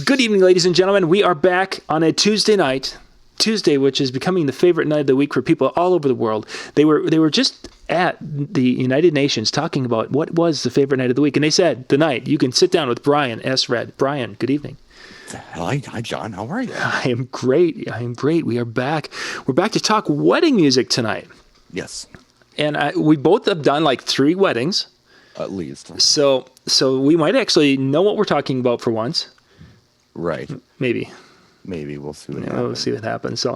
Good evening, ladies and gentlemen. We are back on a Tuesday night. Tuesday, which is becoming the favorite night of the week for people all over the world. They were just at the United Nations talking about what was the favorite night of the week, and they said tonight you can sit down with Brian S. Red. Brian, good evening. Hi, John. How are you? I am great. We are back. We're back to talk wedding music tonight. Yes, And we both have done like 3 weddings. at least. So we might actually know what we're talking about for once. Right. Maybe We'll see what we'll happens. see what happens.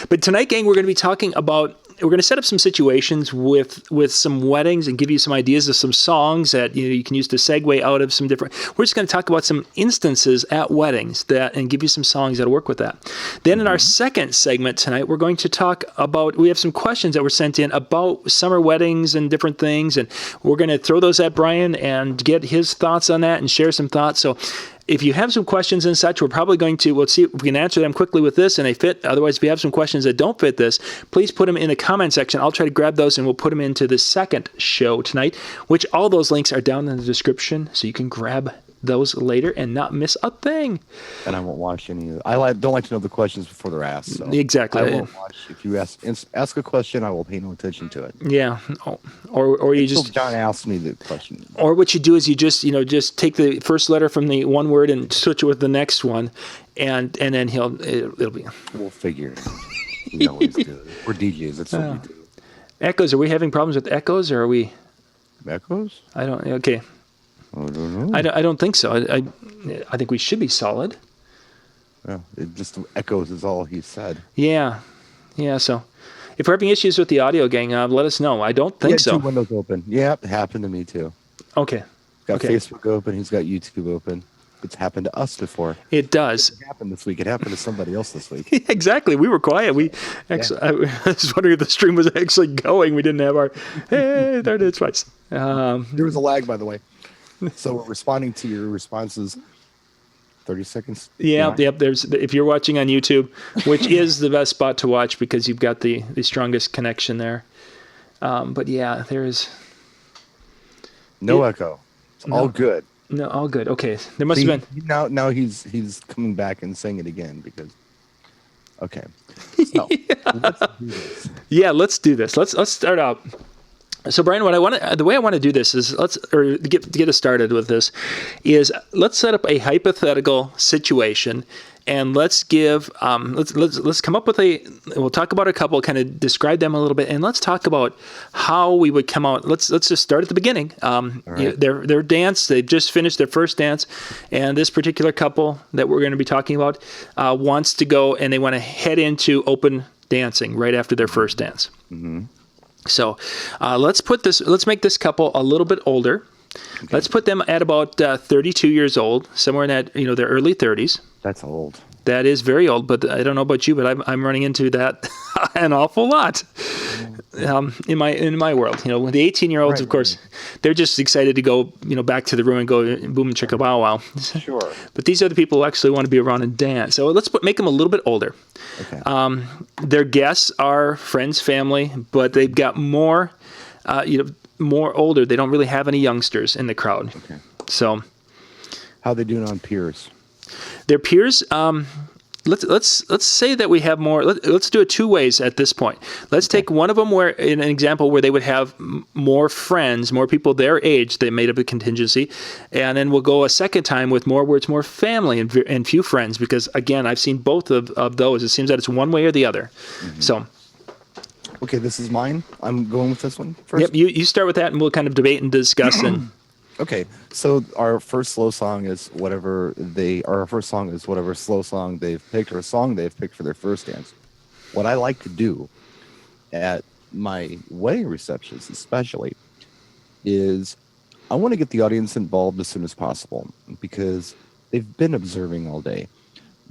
But tonight, gang, we're going to be talking about. We're going to set up some situations with some weddings and give you some ideas of some songs that you can use to segue out of some different. We're just going to talk about some instances at weddings and give you some songs that'll work with that. Then in our second segment tonight, we're going to talk about. We have some questions that were sent in about summer weddings and different things, and we're going to throw those at Brian and get his thoughts on that and share some thoughts. So. If you have some questions and such, we're probably we'll see if we can answer them quickly with this and they fit. Otherwise, if you have some questions that don't fit this, please put them in the comment section. I'll try to grab those and we'll put them into the second show tonight, which all those links are down in the description. So you can grab those later and not miss a thing. And I won't watch any. Don't like to know the questions before they're asked. So Exactly. I won't watch. If you ask a question, I will pay no attention to it. Yeah. Or you Until just. John asked me the question. Or what you do is you just take the first letter from the one word and switch it with the next one, and then it'll be. We'll figure it out. We always do. We're DJs. That's what we do. Echoes. Are we having problems with echoes, or are we? Echoes? I don't. Okay. I don't know. I don't think so. I think we should be solid. Yeah, it just echoes is all he said. Yeah. So, if we're having issues with the audio, gang, let us know. I don't think so. 2 windows open. Yeah, it happened to me too. Okay. Got Facebook open. He's got YouTube open. It's happened to us before. It does. It happened this week. It happened to somebody else this week. Exactly. We were quiet. We actually. I was wondering if the stream was actually going. We didn't have our. Hey, there it is twice. There was a lag, by the way. So we're responding to your responses. 30 seconds. Yep. If you're watching on YouTube, which is the best spot to watch because you've got the strongest connection there. But yeah, there is no echo. It's all good. No, all good. Okay, there must have been. Now he's coming back and saying it again because. Okay. So let's do this. Yeah, let's do this. Let's start out. So, Brian, the way I want to do this is to get us started with this is let's set up a hypothetical situation, and let's give let's come up with we'll talk about a couple, kind of describe them a little bit, and let's talk about how we would come out. Let's just start at the beginning. Right. Their dance, they just finished their first dance, and this particular couple that we're going to be talking about wants to go and they want to head into open dancing right after their first dance. Mm-hmm. So let's make this couple a little bit older. Okay. Let's put them at about 32 years old, somewhere in that, their early 30s. That's old. That is very old, but I don't know about you, but I'm running into that an awful lot in my world. The 18-year-olds, of course, they're just excited to go, back to the room and go boom and chicka bow wow. Sure. But these are the people who actually want to be around and dance. So let's make them a little bit older. Okay. Their guests are friends, family, but they've got more, more older. They don't really have any youngsters in the crowd. Okay. So, how are they doing on peers? Their peers. Let's say that we have more. Let's do it 2 ways at this point. Let's take one of them in an example where they would have more friends, more people their age. They made up a contingency, and then we'll go a second time with more where it's more family and few friends. Because again, I've seen both of those. It seems that it's one way or the other. Mm-hmm. So. Okay, this is mine. I'm going with this one first. Yep, you start with that, and we'll kind of debate and discuss. Okay, so our first slow song is whatever our first song is whatever slow song they've picked or a song they've picked for their first dance. What I like to do at my wedding receptions especially is I want to get the audience involved as soon as possible because they've been observing all day.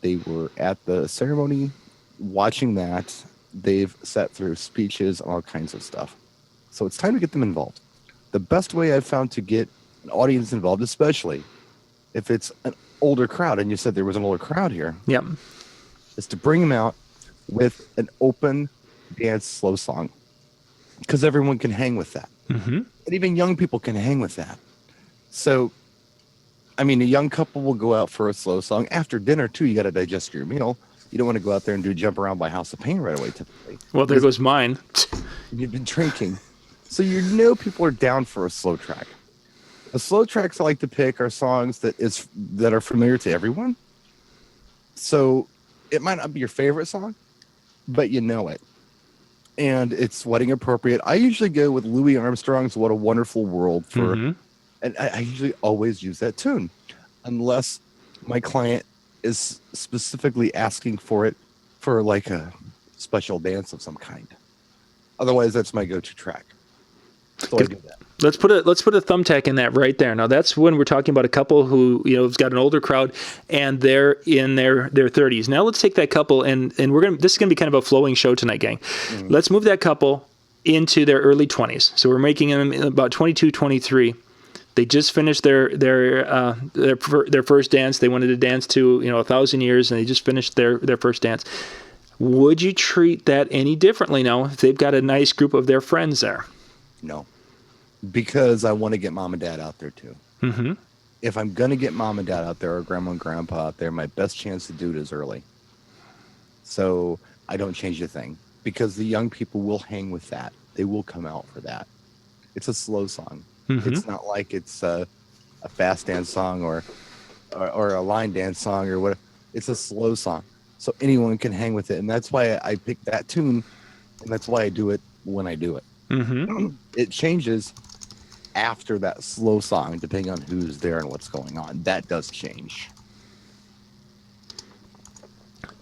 They were at the ceremony watching that. They've sat through speeches and all kinds of stuff. So it's time to get them involved. The best way I've found to get an audience involved, especially if it's an older crowd, and you said there was an older crowd here, Yep. is to bring them out with an open dance slow song because everyone can hang with that. Mm-hmm. And even young people can hang with that. So I mean, a young couple will go out for a slow song after dinner too. You got to digest your meal. You don't want to go out there and do jump around by House of Pain right away, typically. Well, there goes mine. You've been drinking, so you know people are down for a slow track. The slow tracks I like to pick are songs that are familiar to everyone. So it might not be your favorite song, but you know it, and it's wedding appropriate. I usually go with Louis Armstrong's "What a Wonderful World" for. Mm-hmm. And I usually always use that tune, unless my client is specifically asking for it for like a special dance of some kind. Otherwise, that's my go-to track. So I do that. Let's put a thumbtack in that right there. Now that's when we're talking about a couple who has got an older crowd and they're in their 30s. Now let's take that couple and this is gonna be kind of a flowing show tonight, gang. Mm-hmm. Let's move that couple into their early 20s. So we're making them about 22, 23. They just finished their first dance. They wanted to dance to 1,000 years, and they just finished their first dance. Would you treat that any differently now if they've got a nice group of their friends there? No, because I want to get mom and dad out there too. Mm-hmm. If I'm gonna get mom and dad out there or grandma and grandpa out there, my best chance to do it is early. So I don't change a thing because the young people will hang with that. They will come out for that. It's a slow song. Mm-hmm. It's not like it's a fast dance song or a line dance song or what. It's a slow song, so anyone can hang with it, and that's why I picked that tune, and that's why I do it when I do it. Mm-hmm. It changes after that slow song, depending on who's there and what's going on. That does change.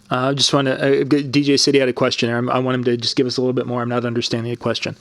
I just want to, DJ City had a question. I want him to just give us a little bit more. I'm not understanding the question.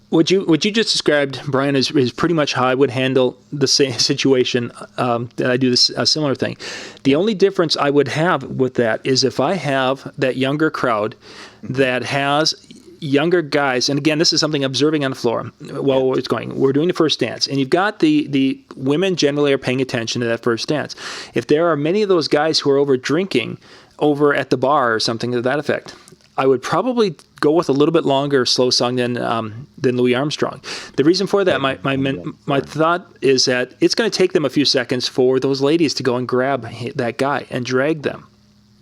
What you just described, Brian, is pretty much how I would handle the same situation that I do a similar thing. The only difference I would have with that is if I have that younger crowd that has younger guys, and again, this is something observing on the floor while it's going. We're doing the first dance, and you've got the women generally are paying attention to that first dance. If there are many of those guys who are over drinking over at the bar or something to that effect, I would probably go with a little bit longer slow song than Louis Armstrong. The reason for that, my thought is that it's going to take them a few seconds for those ladies to go and grab that guy and drag them.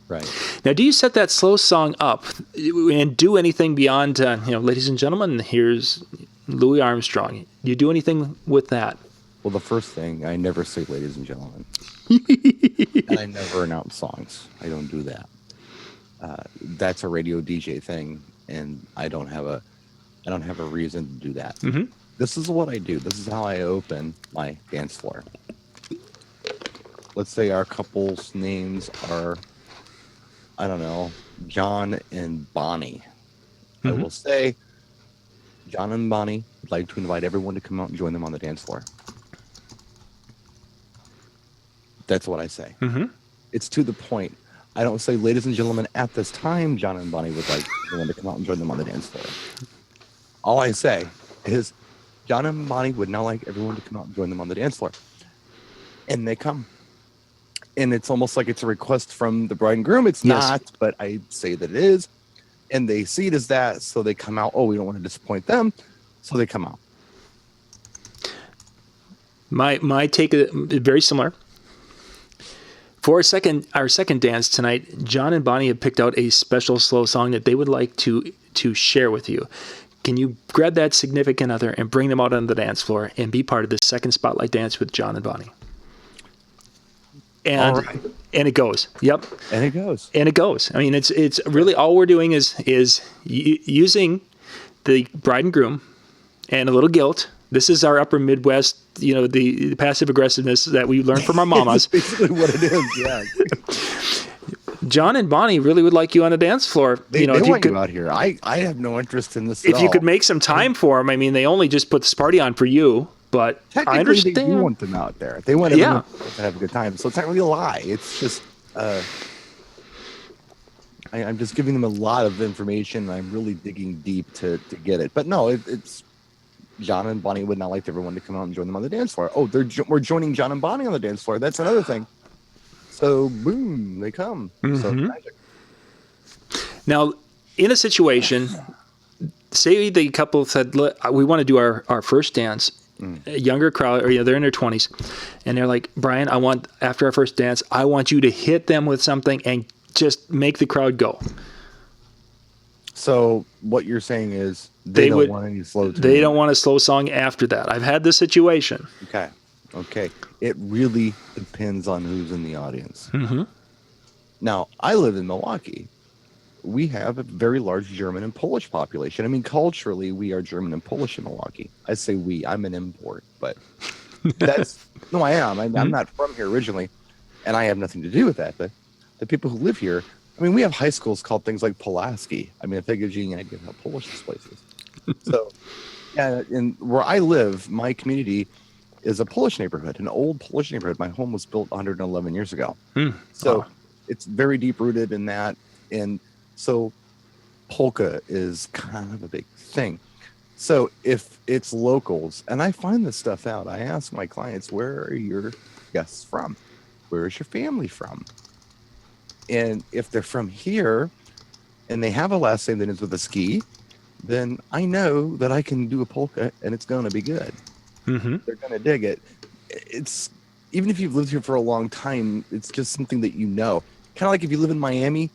Right. Now, do you set that slow song up and do anything beyond, ladies and gentlemen, here's Louis Armstrong? Do you do anything with that? Well, the first thing, I never say ladies and gentlemen. And I never announce songs. I don't do that. That's a radio DJ thing, and I don't have a reason to do that. Mm-hmm. This is what I do. This is how I open my dance floor. Let's say our couple's names are, I don't know, John and Bonnie. Mm-hmm. I will say, John and Bonnie would like to invite everyone to come out and join them on the dance floor. That's what I say. Mm-hmm. It's to the point. I don't say, ladies and gentlemen, at this time, John and Bonnie would like everyone to come out and join them on the dance floor. All I say is, John and Bonnie would now like everyone to come out and join them on the dance floor. And they come. And it's almost like it's a request from the bride and groom. It's not, but I say that it is. And they see it as that, so they come out. Oh, we don't want to disappoint them, so they come out. My take is very similar. For our second dance tonight, John and Bonnie have picked out a special slow song that they would like to share with you. Can you grab that significant other and bring them out on the dance floor and be part of the second spotlight dance with John and Bonnie? And right. And it goes. Yep. And it goes. And it goes. I mean, it's really all we're doing is using the bride and groom and a little guilt. This is our upper Midwest, the passive aggressiveness that we learned from our mamas. That's basically what it is, yeah. John and Bonnie really would like you on the dance floor. They want you out here. I have no interest in this at all. If you could make some time for them, I mean, they only just put this party on for you, but I understand. They do want them out there. They want everyone to have a good time. So it's not really a lie. It's just, I'm just giving them a lot of information. I'm really digging deep to get it. But no, it's John and Bonnie would not like everyone to come out and join them on the dance floor. Oh, we're joining John and Bonnie on the dance floor. That's another thing. So boom, they come. Mm-hmm. So magic. Now, in a situation, say the couple said, we want to do our first dance, a younger crowd, or they're in their 20s, and they're like, Brian, after our first dance, I want you to hit them with something and just make the crowd go. So what you're saying is they don't want any slow tunes. They don't want a slow song after that. I've had this situation. Okay. It really depends on who's in the audience. Now, I live in Milwaukee. We have a very large German and Polish population. I mean, culturally, we are German and Polish in Milwaukee. I say we. I'm an import, but no, I am. I'm not from here originally, and I have nothing to do with that. But the people who live here, I mean, we have high schools called things like Pulaski. I mean, if that gives you an idea of how Polish this place is. So, yeah, and where I live, my community is a Polish neighborhood, an old Polish neighborhood. My home was built 111 years ago. So it's very deep rooted in that. And so polka is kind of a big thing. So if it's locals, and I find this stuff out, I ask my clients, where are your guests from? Where is your family from? And if they're from here and they have a last name that ends with a ski, then I know that I can do a polka and it's going to be good. They're going to dig it. It's even if you've lived here for a long time, it's just something that you know. Kind of like if you live in Miami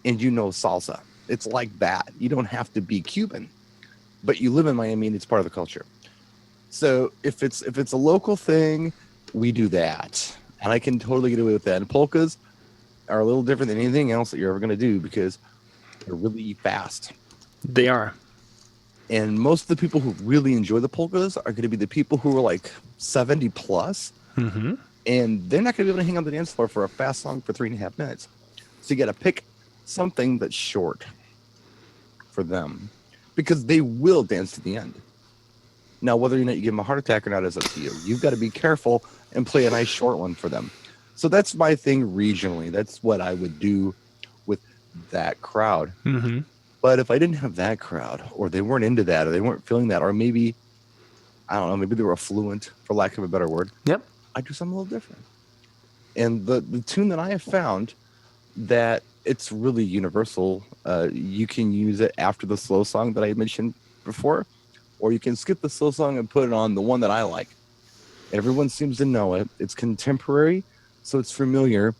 and you know salsa. It's like that. You don't have to be Cuban, but you live in Miami and it's part of the culture. So if it's a local thing, we do that. And I can totally get away with that. And polkas are a little different than anything else that you're ever going to do because they're really fast. They are. And most of the people who really enjoy the polkas are going to be the people who are like 70 plus. And they're not going to be able to hang on the dance floor for a fast song for 3.5 minutes. So you got to pick something that's short for them because they will dance to the end. Now, whether or not you give them a heart attack or not is up to you. You've got to be careful and play a nice short one for them. So that's my thing regionally. That's what I would do with that crowd. But if I didn't have that crowd, or they weren't into that, or they weren't feeling that, or maybe, I don't know, maybe they were affluent, for lack of a better word. I'd do something a little different. And the tune that I have found that it's really universal, you can use it after the slow song that I mentioned before, or you can skip the slow song and put it on the one that I like. Everyone seems to know it. It's contemporary, so it's familiar,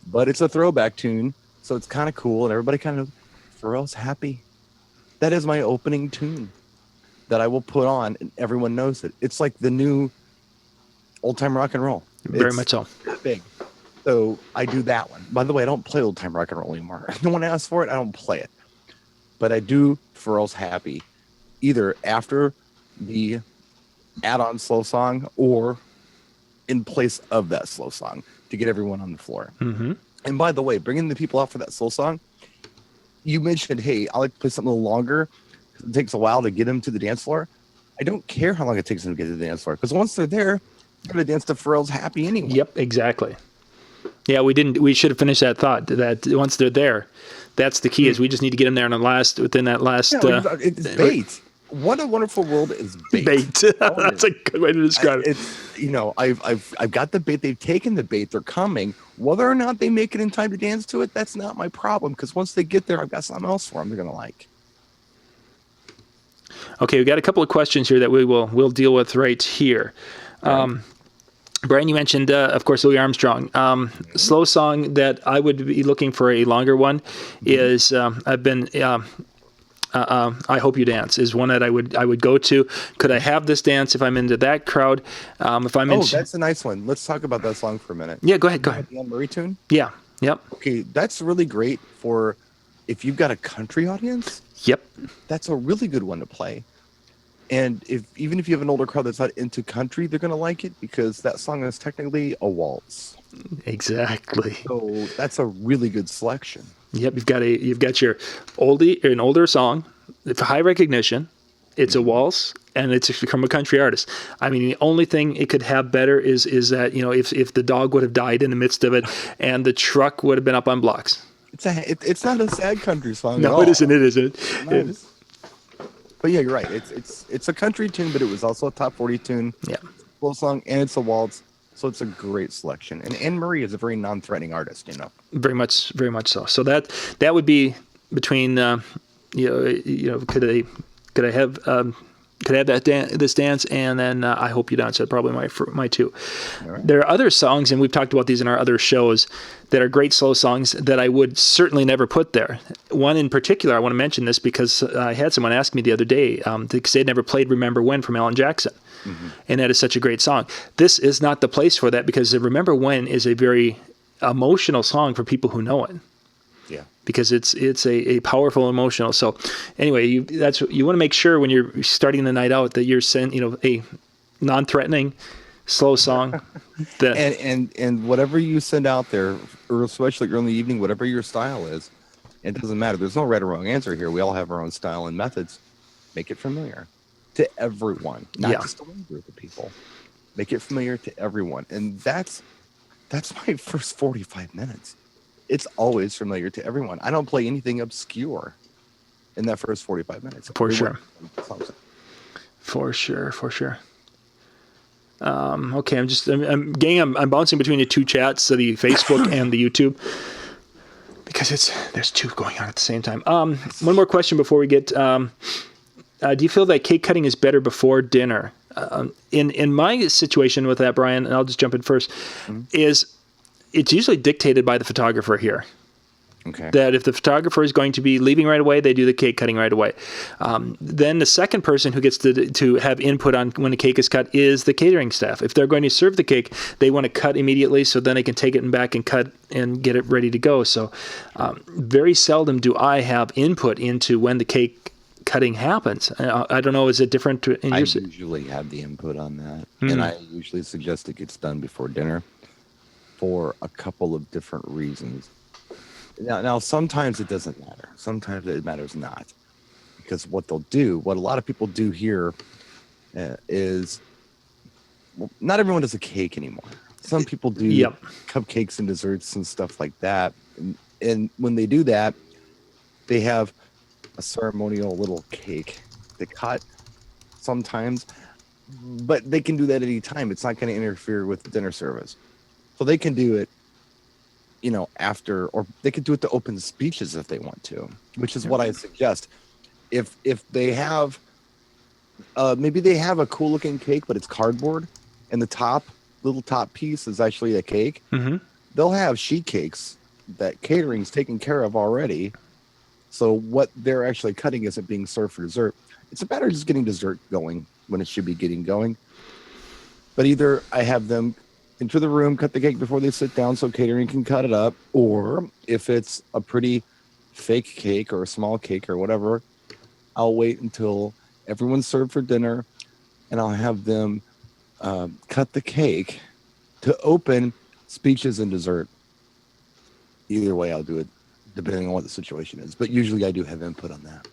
but it's a throwback tune, so it's kind of cool, and everybody kind of Pharrell's Happy. That is my opening tune that I will put on, and everyone knows it. It's like the new old-time rock and roll. Very much so. Big. So I do that one. By the way, I don't play old-time rock and roll anymore. No one asks for it. I don't play it. But I do Pharrell's Happy, either after the add-on slow song or in place of that slow song to get everyone on the floor. And by the way, bringing the people out for that slow song, you mentioned, hey, I like to play something a little longer. It takes a while to get them to the dance floor. I don't care how long it takes them to get to the dance floor because once they're there, they're going to dance to Pharrell's Happy anyway. Yep, exactly. Yeah, we should have finished that thought that once they're there, that's the key is we just need to get them there within that last. It's bait. What a wonderful world is bait. That's a good way to describe it. It's, I've got the bait. They've taken the bait. They're coming. Whether or not they make it in time to dance to it, that's not my problem. Because once they get there, I've got something else for them they're going to like. Okay, we got a couple of questions here that we'll deal with right here. Brian, you mentioned, of course, Louis Armstrong. Slow song that I would be looking for a longer one is I Hope You Dance is one that I would go to. Could I have this dance if I'm into that crowd? If I'm into... that's a nice one. Let's talk about that song for a minute. Yeah, go ahead. The Anne Marie tune? Yeah. Yep. Okay, that's really great for if you've got a country audience. Yep. That's a really good one to play. And even if you have an older crowd that's not into country, they're going to like it because that song is technically a waltz. Exactly. So that's a really good selection. Yep, you've got your an older song, it's high recognition, it's a waltz, and it's from a country artist. I mean, the only thing it could have better is that if the dog would have died in the midst of it, and the truck would have been up on blocks. It's not a sad country song. No, at all. It isn't. It isn't. But yeah, you're right. It's a country tune, but it was also a top 40 tune. Yeah, full song, and it's a waltz. So it's a great selection. And Anne Marie is a very non-threatening artist, Very much so. So that would be between, could I have Could have that this dance, and then I Hope You Dance are probably my two. Right. There are other songs, and we've talked about these in our other shows, that are great slow songs that I would certainly never put there. One in particular, I want to mention this because I had someone ask me the other day, because they'd never played Remember When from Alan Jackson. Mm-hmm. And that is such a great song. This is not the place for that, because Remember When is a very emotional song for people who know it. Yeah. Because it's a powerful emotional. So anyway, you want to make sure when you're starting the night out that you're sending, a non-threatening slow song. That and whatever you send out there, or especially early evening, whatever your style is, it doesn't matter. There's no right or wrong answer here. We all have our own style and methods. Make it familiar to everyone, not just a one group of people. Make it familiar to everyone, and that's my first 45 minutes. It's always familiar to everyone. I don't play anything obscure in that first 45 minutes. For sure. For sure. Okay, I'm bouncing between the two chats, so the Facebook and the YouTube, because there's two going on at the same time. One more question before we get. Do you feel that cake cutting is better before dinner? In my situation with that, Brian, and I'll just jump in first, is it's usually dictated by the photographer here. Okay. That if the photographer is going to be leaving right away, they do the cake cutting right away. Then the second person who gets to have input on when the cake is cut is the catering staff. If they're going to serve the cake, they want to cut immediately, so then they can take it back and cut and get it ready to go. So very seldom do I have input into when the cake cutting happens. I don't know, is it different in your... I usually have the input on that, and I usually suggest it gets done before dinner for a couple of different reasons. Now, sometimes it doesn't matter. Sometimes it matters not. Because what a lot of people do here is, not everyone does a cake anymore. Some people do cupcakes and desserts and stuff like that. And when they do that, they have a ceremonial little cake they cut sometimes. But they can do that at any time. It's not going to interfere with the dinner service. So they can do it, after, or they could do it to open speeches if they want to, which is what I suggest. If they have, maybe they have a cool looking cake, but it's cardboard, and the little top piece is actually a cake. Mm-hmm. They'll have sheet cakes that catering's taken care of already. So what they're actually cutting isn't being served for dessert. It's a matter of just getting dessert going when it should be getting going. But either I have them into the room, cut the cake before they sit down so catering can cut it up. Or if it's a pretty fake cake or a small cake or whatever, I'll wait until everyone's served for dinner, and I'll have them cut the cake to open speeches and dessert. Either way, I'll do it depending on what the situation is. But usually I do have input on that.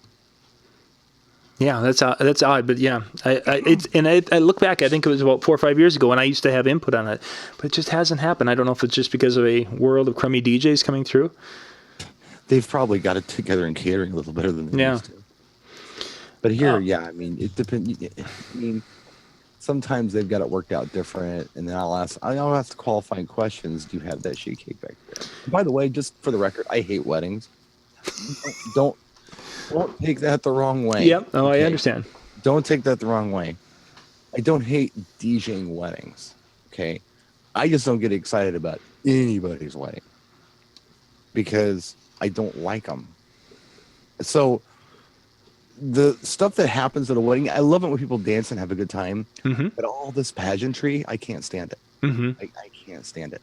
Yeah, that's odd, but yeah, I look back. I think it was about 4 or 5 years ago when I used to have input on it, but it just hasn't happened. I don't know if it's just because of a world of crummy DJs coming through. They've probably got it together in catering a little better than they used to. But here, it depends. Sometimes they've got it worked out different, and then I'll ask the qualifying questions. Do you have that sheet cake back there? By the way, just for the record, I hate weddings. Don't take that the wrong way. Yep. Oh, okay? I understand. Don't take that the wrong way. I don't hate DJing weddings. Okay. I just don't get excited about anybody's wedding because I don't like them. So the stuff that happens at a wedding, I love it when people dance and have a good time. Mm-hmm. But all this pageantry, I can't stand it. Mm-hmm. I can't stand it.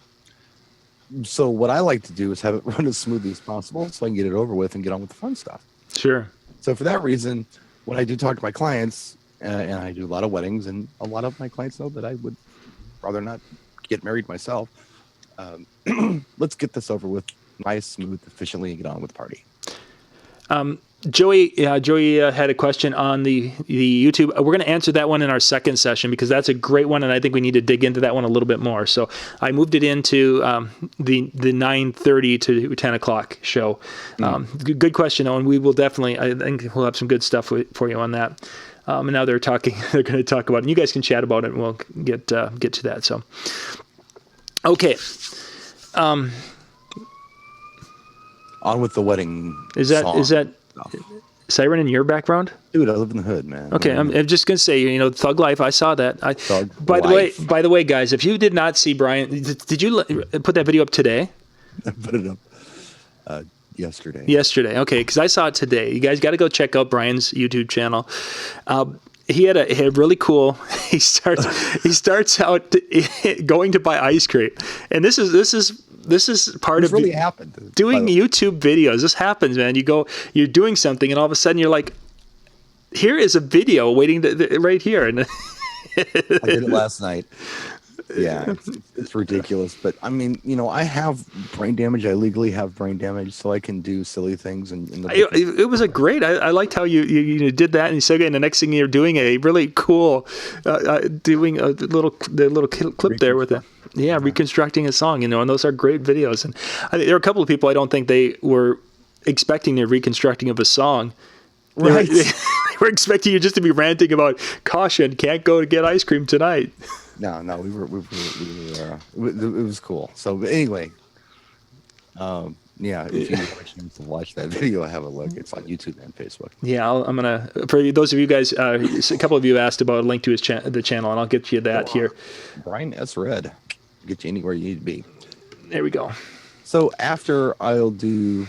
So what I like to do is have it run as smoothly as possible so I can get it over with and get on with the fun stuff. Sure. So for that reason, when I do talk to my clients, and I do a lot of weddings, and a lot of my clients know that I would rather not get married myself, let's get this over with nice, smooth, efficiently, and get on with the party. Joey had a question on the YouTube. We're going to answer that one in our second session because that's a great one, and I think we need to dig into that one a little bit more. So I moved it into the 9:30 to 10 o'clock show. Good question, Owen. We will definitely. I think we'll have some good stuff for you on that. And now they're talking. They're going to talk about it. And you guys can chat about it, and we'll get to that. So, okay. On with the wedding. Is that siren in your background? Dude, I live in the hood, man. Okay, I'm just gonna say, Thug Life. I saw that. Thug By Life. the way, guys, if you did not see Brian, did you put that video up today? I put it up yesterday. Yesterday, okay, because I saw it today. You guys got to go check out Brian's YouTube channel. He had a really cool. He starts out going to buy ice cream, and this is part of really happened doing YouTube videos. This happens, man. You're doing something, and all of a sudden you're like, here is a video waiting right here, and I did it last night. Yeah, it's ridiculous. But I mean, I have brain damage. I legally have brain damage, so I can do silly things. It was a great. I liked how you did that, and the next thing you're doing a really cool, doing the little clip there with it. Yeah, reconstructing a song. And those are great videos. And there are a couple of people I don't think they were expecting the reconstructing of a song. Right. They were expecting you just to be ranting about caution, can't go to get ice cream tonight. No, we were it was cool. So, but anyway, yeah, if you have a chance to watch that video, have a look. It's on YouTube and Facebook. Yeah, I'm gonna. For those of you guys, a couple of you asked about a link to the channel, and I'll get you that here. Brian S. Red, get you anywhere you need to be. There we go. So after I'll do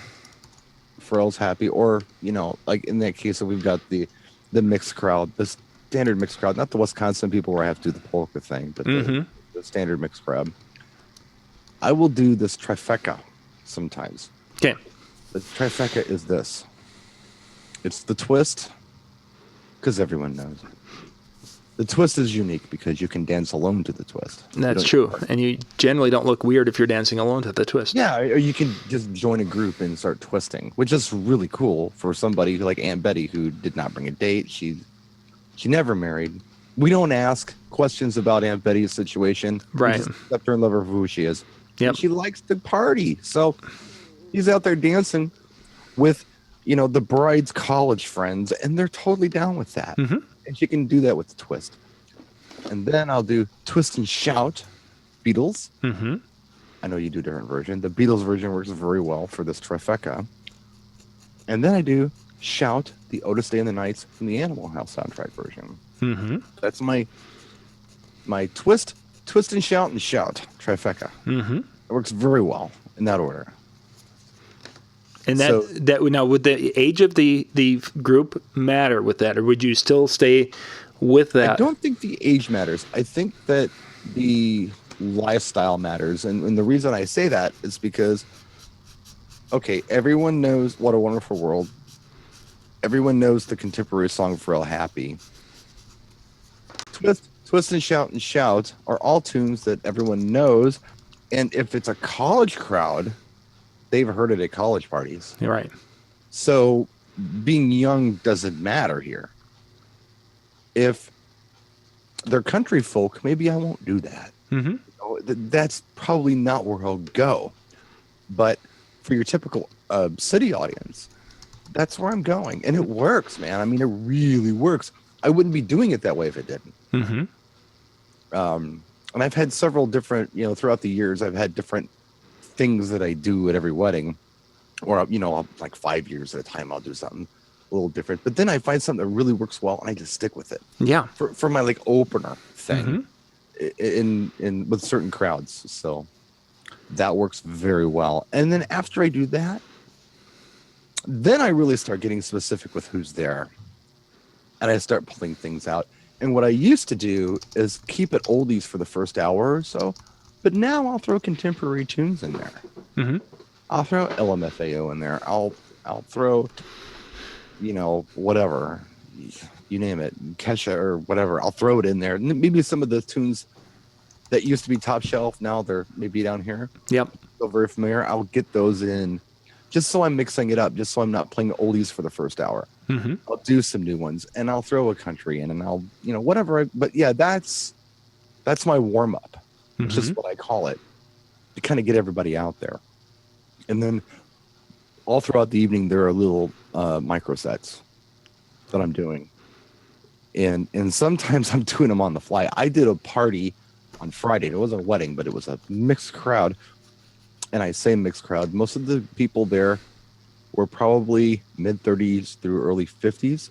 Pharrell's Happy, or like in that case, so we've got the mixed crowd, the standard mixed crowd, not the Wisconsin people where I have to do the polka thing, but the standard mixed crowd. I will do this trifecta sometimes. Okay. The trifecta is this. It's the twist, because everyone knows. The twist is unique because you can dance alone to the twist. That's true. And you generally don't look weird if you're dancing alone to the twist. Yeah, or you can just join a group and start twisting, which is really cool for somebody like Aunt Betty, who did not bring a date. She never married. We don't ask questions about Aunt Betty's situation. Right. We just accept her and love her for who she is. Yep. And she likes to party. So he's out there dancing with, the bride's college friends, and they're totally down with that. Mm-hmm. And she can do that with the twist. And then I'll do Twist and Shout, Beatles. Mm-hmm. I know you do a different version. The Beatles version works very well for this trifecta. And then I do Shout, the Otis Day and the Nights from the Animal House soundtrack version. Mm-hmm. That's my twist and shout trifecta. Mm-hmm. It works very well in that order. And that now, would the age of the group matter with that, or would you still stay with that? I don't think the age matters. I think that the lifestyle matters, and the reason I say that is because, okay, everyone knows What a Wonderful World. Everyone knows the contemporary song Pharrell Happy. Twist and Shout are all tunes that everyone knows, and if it's a college crowd, they've heard it at college parties. You're right. So being young doesn't matter here. If they're country folk, maybe I won't do that. Mm-hmm. That's probably not where I'll go. But for your typical city audience, that's where I'm going. And it works, man. I mean, it really works. I wouldn't be doing it that way if it didn't. Mm-hmm. And I've had several different, throughout the years, I've had different things that I do at every wedding, or like 5 years at a time I'll do something a little different, but then I find something that really works well and I just stick with it. Yeah, for my like opener thing, in with certain crowds. So that works very well. And then after I do that, then I really start getting specific with who's there, and I start pulling things out. And what I used to do is keep it oldies for the first hour or so. But now I'll throw contemporary tunes in there. Mm-hmm. I'll throw LMFAO in there. I'll throw, whatever, you name it, Kesha or whatever. I'll throw it in there. Maybe some of the tunes that used to be top shelf, now they're maybe down here. Yep. So very familiar. I'll get those in, just so I'm mixing it up, just so I'm not playing oldies for the first hour. Mm-hmm. I'll do some new ones, and I'll throw a country in, and I'll, whatever. But yeah, that's my warm up. It's just what I call it, to kind of get everybody out there. And then all throughout the evening, there are little micro sets that I'm doing. And sometimes I'm doing them on the fly. I did a party on Friday. It wasn't a wedding, but it was a mixed crowd. And I say mixed crowd. Most of the people there were probably mid-30s through early 50s,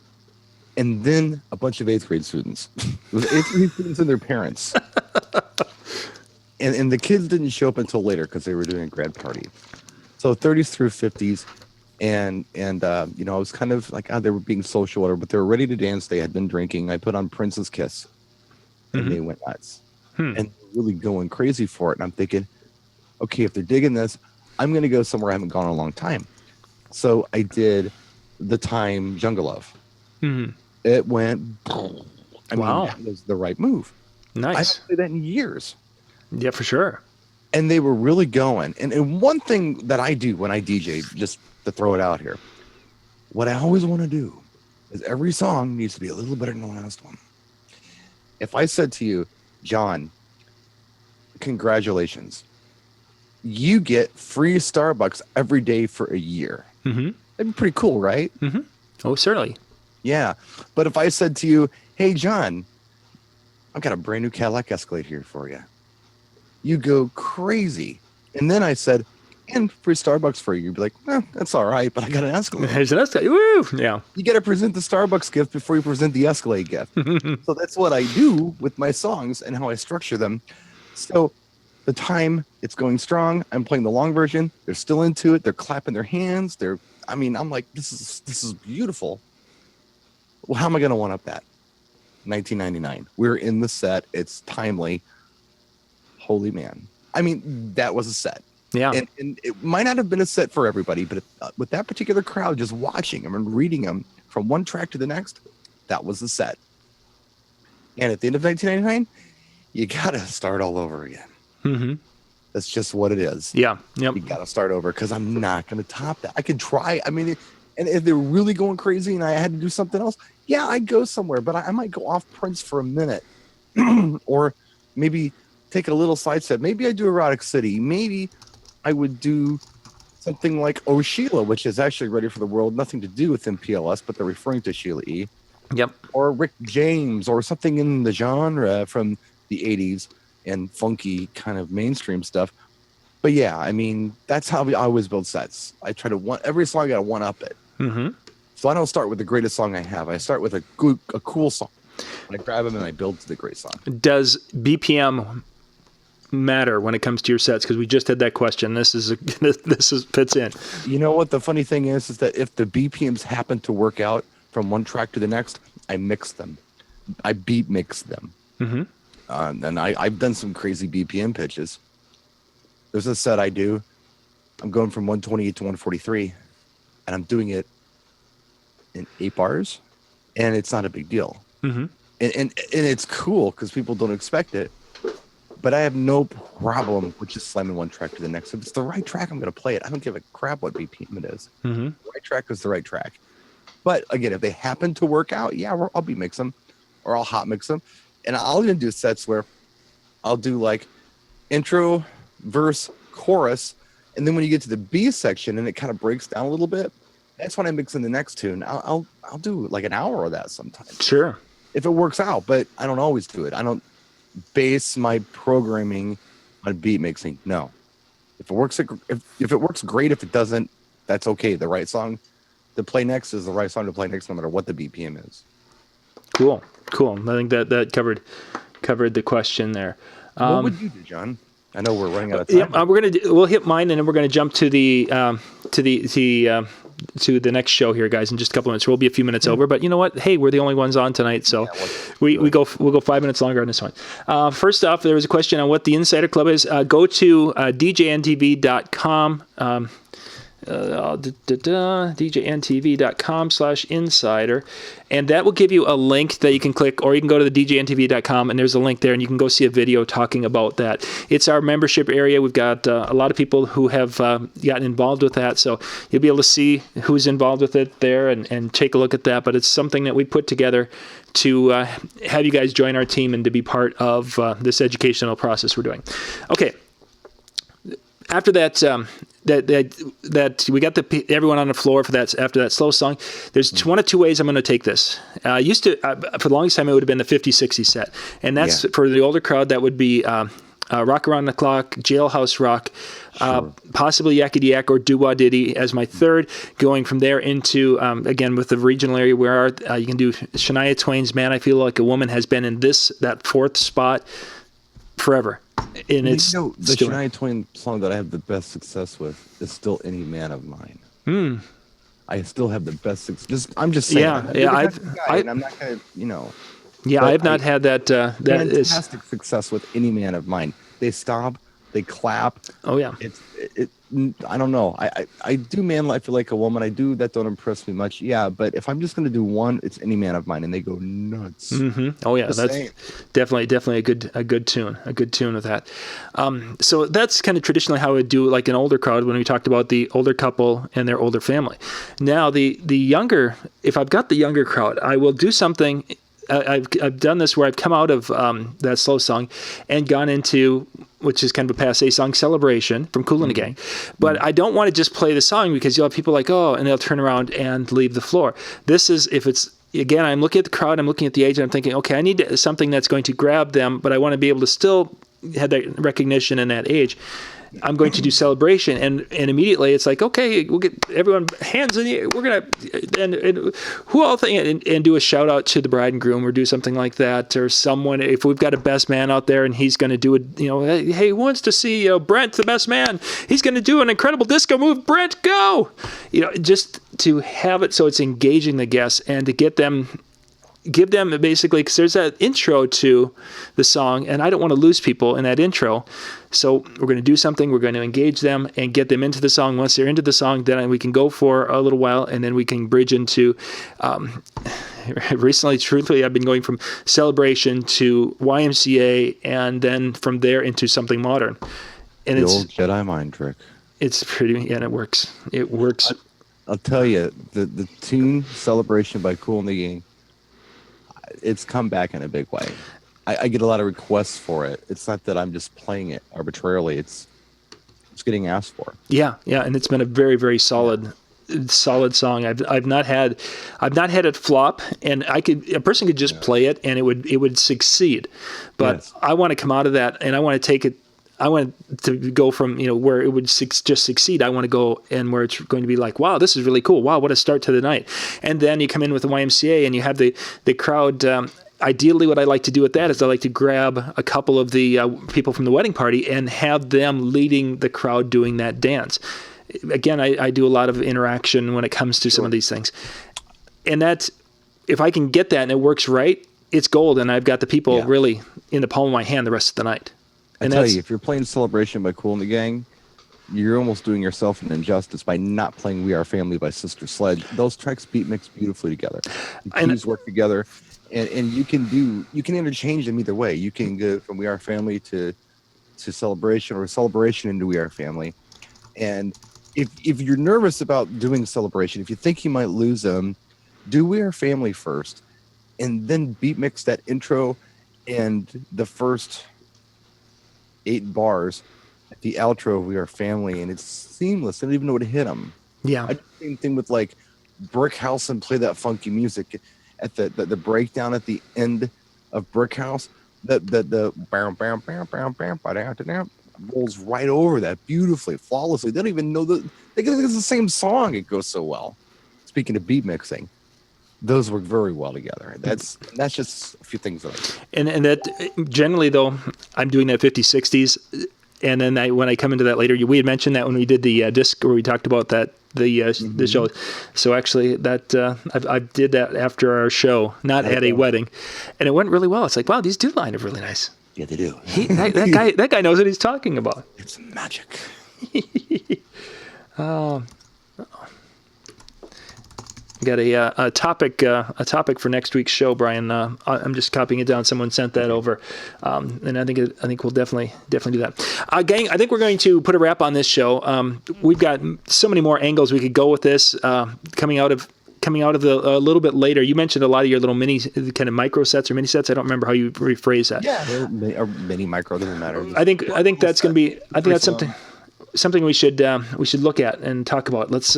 and then a bunch of 8th grade students. It was 8th grade students and their parents. And the kids didn't show up until later because they were doing a grad party. So 30s through 50s, and you know, I was kind of like, they were being social, whatever, but they were ready to dance. They had been drinking. I put on Prince's Kiss, and they went nuts, and really going crazy for it. And I'm thinking, okay, if they're digging this, I'm going to go somewhere I haven't gone in a long time. So I did The Time, Jungle Love. It went, I mean, that was the right move. Nice. I haven't played that in years. Yeah, for sure. And they were really going. And one thing that I do when I DJ, just to throw it out here, what I always want to do is every song needs to be a little better than the last one. If I said to you, John, congratulations, you get free Starbucks every day for a year. That'd be pretty cool, right? Oh, certainly. Yeah. But if I said to you, hey, John, I've got a brand new Cadillac Escalade here for you, you go crazy. And then I said, and free Starbucks for you. You'd be like, that's all right, but I got an Escalade. There's an Escalade. Woo! Yeah. You got to present the Starbucks gift before you present the Escalade gift. So that's what I do with my songs and how I structure them. So The Time, it's going strong. I'm playing the long version. They're still into it. They're clapping their hands. I'm like, this is beautiful. Well, how am I going to one up that? 1999. We're in the set. It's timely. Holy man. I mean, that was a set. Yeah. And it might not have been a set for everybody, but with that particular crowd, just watching them and reading them from one track to the next, that was the set. And at the end of 1999, you got to start all over again. That's just what it is. Yeah. Yep. You got to start over because I'm not going to top that. I could try. I mean, and if they're really going crazy and I had to do something else, yeah, I'd go somewhere, but I might go off Prince for a minute or maybe take a little side step. Maybe I do Erotic City. Maybe I would do something like Oh Sheila, which is actually Ready for the World. Nothing to do with MPLS, but they're referring to Sheila E. Yep. Or Rick James or something in the genre from the 80s and funky kind of mainstream stuff. But yeah, I mean, that's how I always build sets. I try to every song I got to one up it. So I don't start with the greatest song I have. I start with a cool song. I grab them and I build to the great song. Does BPM matter when it comes to your sets? Because we just had that question. This fits in. You know what the funny thing is that if the BPMs happen to work out from one track to the next, I mix them. I beat mix them. And I've done some crazy BPM pitches. There's a set I do. I'm going from 128 to 143, and I'm doing it in 8 bars, and it's not a big deal. And it's cool because people don't expect it. But I have no problem with just slamming one track to the next. If it's the right track, I'm going to play it. I don't give a crap what BPM it is. The right track is the right track. But again, if they happen to work out, yeah, I'll be mix them, or I'll hot mix them. And I'll even do sets where I'll do like intro, verse, chorus, and then when you get to the B section and it kind of breaks down a little bit, that's when I mix in the next tune. I'll do like an hour of that sometimes. Sure. If it works out, but I don't always do it. I don't base my programming on beat mixing. No. If it works, if it works, great. If it doesn't, that's okay. The right song to play next is the right song to play next, no matter what the BPM is. Cool. I think that covered the question there. What would you do, John? I know we're running out of time. Yeah, we'll hit mine, and then we're gonna jump to the next show here, guys, in just a couple of minutes. We'll be a few minutes over, but you know what? Hey, we're the only ones on tonight, so we'll go 5 minutes longer on this one. First off, there was a question on what the Insider Club is. Go to djntv.com. djntv.com/insider, and that will give you a link that you can click, or you can go to the djntv.com and there's a link there and you can go see a video talking about that. It's our membership area. We've got a lot of people who have gotten involved with that, so you'll be able to see who's involved with it there and take a look at that. But it's something that we put together to have you guys join our team and to be part of this educational process we're doing. Okay. After that, that we got everyone on the floor for that. After that slow song, there's one of two ways I'm going to take this. Used to for the longest time it would have been the 50-60 set, and that's for the older crowd. That would be Rock Around the Clock, Jailhouse Rock, Sure. possibly Yakety Yak or Doo-Wah Diddy as my third, going from there into, again, with the regional area where you can do Shania Twain's Man, I Feel Like a Woman has been in that fourth spot forever. And it's the still, Shania Twain song that I have the best success with is still Any Man of Mine. I still have the best success. I'm just saying. I'm not going to, Yeah, I've not had that. That is fantastic success with Any Man of Mine. They stop, they clap. Oh yeah. I don't know. I do Man I Feel Like a Woman. I do that. Don't impress me much. Yeah, but if I'm just going to do one, it's Any Man of Mine, and they go nuts. Oh yeah, that's definitely a good tune. A good tune with that. So that's kind of traditionally how I would do like an older crowd when we talked about the older couple and their older family. Now the younger, if I've got the younger crowd, I will do something. I've done this where I've come out of that slow song and gone into, which is kind of a passe song, Celebration from Kool and the Gang. But I don't want to just play the song because you'll have people like, oh, and they'll turn around and leave the floor. This is, if it's, again, I'm looking at the crowd, I'm looking at the age, and I'm thinking, okay, I need something that's going to grab them, but I want to be able to still have that recognition in that age. I'm going to do Celebration, and immediately it's like, okay, we'll get everyone hands in the air. We're gonna and who all think and do a shout out to the bride and groom, or do something like that, or someone. If we've got a best man out there and he's going to do it, hey, who wants to see Brent, the best man? He's going to do an incredible disco move. Brent, go! Just to have it so it's engaging the guests and to give them basically, because there's that intro to the song, and I don't want to lose people in that intro. So we're going to do something. We're going to engage them and get them into the song. Once they're into the song, then we can go for a little while, and then we can bridge into. Recently, truthfully, I've been going from Celebration to YMCA, and then from there into something modern. And the old Jedi mind trick. It's pretty, and it works. It works. I'll tell you, the tune "Celebration" by Kool and the Gang. It's come back in a big way. I get a lot of requests for it. It's not that I'm just playing it arbitrarily. It's getting asked for. Yeah, and it's been a very, very solid song. I've not had it flop, and a person could just play it and it would succeed. But yes. I want to come out of that, and I want to take it. I want to go from where it would just succeed. I want to go and where it's going to be like, wow, this is really cool. Wow, what a start to the night. And then you come in with the YMCA and you have the crowd. Ideally, what I like to do with that is I like to grab a couple of the people from the wedding party and have them leading the crowd doing that dance. Again, I do a lot of interaction when it comes to some of these things. And that, if I can get that and it works right, it's gold. And I've got the people really in the palm of my hand the rest of the night. I tell you, if you're playing Celebration by Kool and the Gang, you're almost doing yourself an injustice by not playing We Are Family by Sister Sledge. Those tracks beat mix beautifully together. The keys work together, and you can interchange them either way. You can go from We Are Family to Celebration, or Celebration into We Are Family. And if you're nervous about doing Celebration, if you think you might lose them, do We Are Family first, and then beat mix that intro and the first 8 bars at the outro of We Are Family, and it's seamless. I don't even know what to hit them. Yeah. I do the same thing with like Brick House and play that funky music at the breakdown at the end of Brick House. The bam bam bam bam bam bam rolls right over that beautifully, flawlessly. They don't even know that they think it's the same song. It goes so well. Speaking of beat mixing, those work very well together. That's just a few things that I do. And that generally, though, I'm doing that 50s, 60s, and then when I come into that later, we had mentioned that when we did the disc where we talked about that the show. So actually, that I did that after our show, not at a wedding, and it went really well. It's like, wow, these do line up really nice. Yeah, they do. That guy knows what he's talking about. It's magic. Got a topic for next week's show, Brian. I'm just copying it down. Someone sent that over, and I think we'll definitely do that. Gang, I think we're going to put a wrap on this show. We've got so many more angles we could go with this. Coming out of a little bit later, you mentioned a lot of your little mini kind of micro sets or mini sets. I don't remember how you rephrase that. Yeah, or mini micro, doesn't matter. I think that's going to be. I think that's something we should look at and talk about. Let's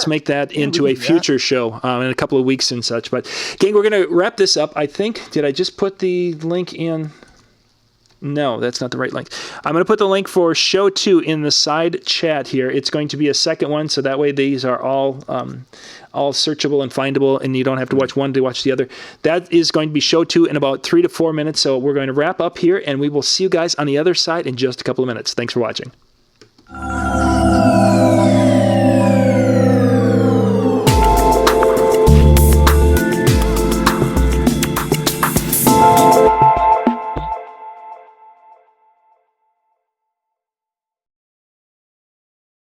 make that into a future show in a couple of weeks and such. But gang, we're going to wrap this up. I think, did I just put the link in? No, that's not the right link. I'm going to put the link for show 2 in the side chat here. It's going to be a second one, so that way these are all searchable and findable, and you don't have to watch one to watch the other. That is going to be show 2 in about 3 to 4 minutes, so we're going to wrap up here, and we will see you guys on the other side in just a couple of minutes. Thanks for watching.